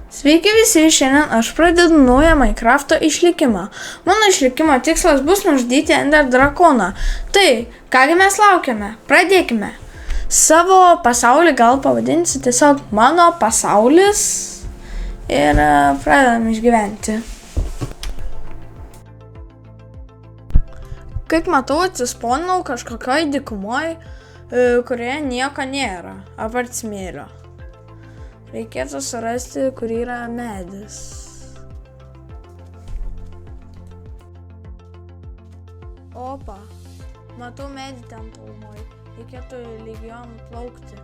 Sveiki visi, šiandien aš pradedu naują Minecraft'o išlikimą. Mano išlikimo tikslas bus nužudyti Ender drakoną. Tai, kągi mes laukiame, pradėkime. Savo pasaulį gal pavadinsiu tiesiog mano pasaulis ir pradedam išgyventi. Kaip matau, atsisponinau kažkokioj dykumoj, kurioje nieko nėra, apart smėlio. Reikėtų surasti, kur yra medis. Opa, matau medį ten tolumoj. Reikėtų lyg jo nuplaukti.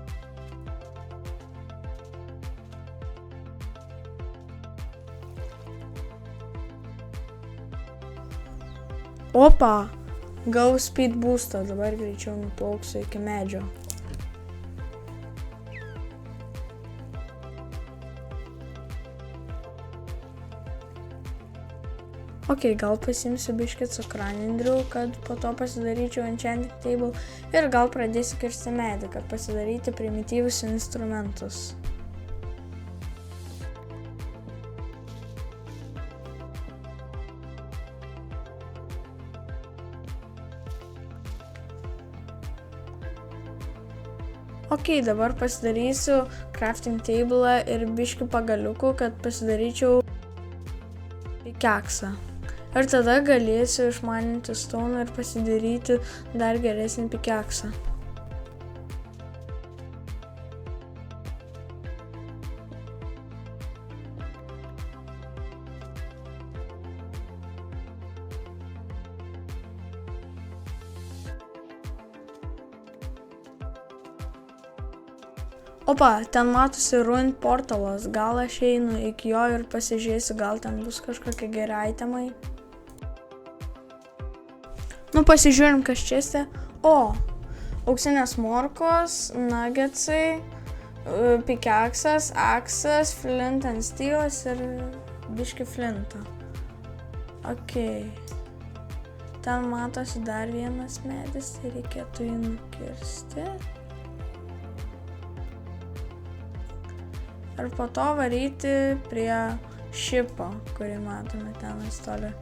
Opa, gavau speed boostą, dabar greičiau nuplauksiu iki medžio. Ok, gal pasimsiu biškį cukranendrių, kad po to pasidaryčiau enchanting table ir gal pradėsiu kirsti medį, kad pasidaryti primityvius instrumentus. Ok, dabar pasidarysiu crafting table ir biškį pagaliukų, kad pasidaryčiau pikeksą. Ir tada galėsiu išmaninti stone ir pasidaryti dar geresnį pikeksą. Opa, ten matosi ruined portalas, gal aš einu iki jo ir pasižiūrėsiu, gal ten bus kažkokie geri itemai. Nu, pasižiūrim, kas čia esi. O, auksinės morkos, nuggetsai, pikeksas, aksas, flint and steelas ir biški flintą. Ok. Ten matosi dar vienas medis, tai reikėtų jį nukirsti. Ir po to varyti prie šipo, kurį matome ten toli.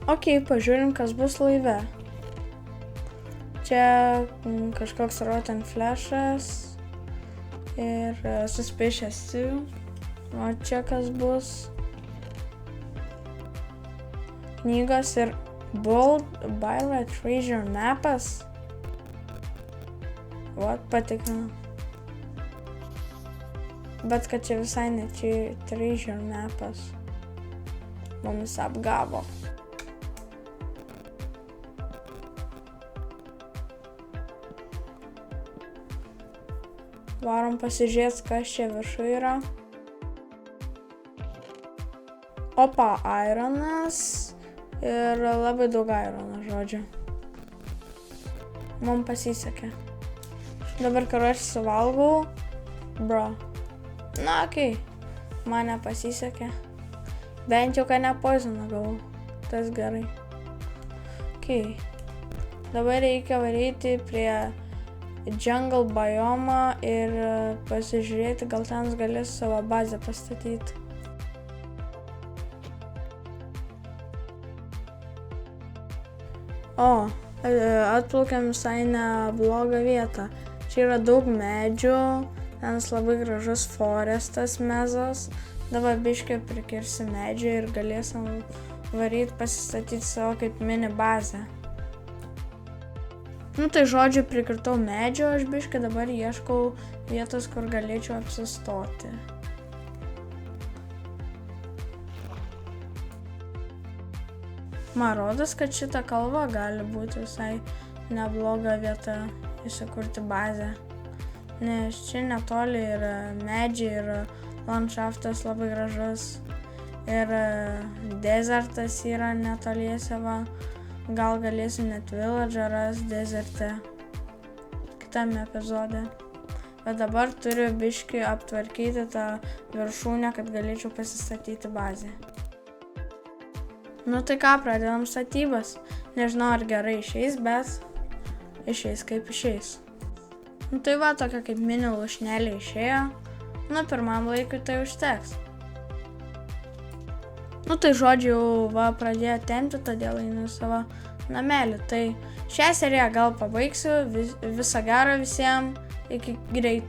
Ok, pažiūrim, kas bus laive. Čia kažkoks rotten flashas ir suspicious too. O čia kas bus? Knygos ir Bold Byra treasure mapas. Vat, patikrinu. Bet kad čia visai ne čia treasure mapas. Mumis apgavo. Varom pasižiūrėti, kas čia viršų yra. Opa, ironas ir labai daug irono, žodžiu. Man pasisekė. Dabar karočiui suvalgau. Bro. Na, okei. Man nepasisekė. Bent jau, kad ne poizoną gavau. Tas gerai. Okei. Dabar reikia varyti prie jungle biomą ir pasižiūrėti, gal ten galės savo bazę pastatyti. O, atplaukiam visai neblogą vietą. Čia yra daug medžių, ten labai gražus forestas mezas. Dabar biškį prikirsi medžių ir galėsim varyti pasistatyti savo kaip mini bazę. Nu tai žodžiu, prikirtau medžio, aš biškį dabar ieškau vietos, kur galėčiau apsistoti. Man rodos, kad šita kalva gali būti visai nebloga vieta įsikurti bazę. Nes čia netoli yra medžiai ir landšaftas labai gražus. Ir desertas yra netoliese va. gal galėsiu net village'ą ras dezerte kitame epizode. Bet dabar turiu biškį aptvarkyti tą viršūnę, kad galėčiau pasistatyti bazę. Nu tai ką, pradedam statybas. Nežinau, ar gerai išeis, bet išeis kaip išeis. Nu tai va, tokia kaip mini lūšnelė išėjo. Nu, pirmam laikui tai užteks. Nu tai žodžiu, va, pradėjo tempti, todėl einu į savo namelį. Tai šią seriją gal pabaigsiu. Viso gero visiems. Iki greito.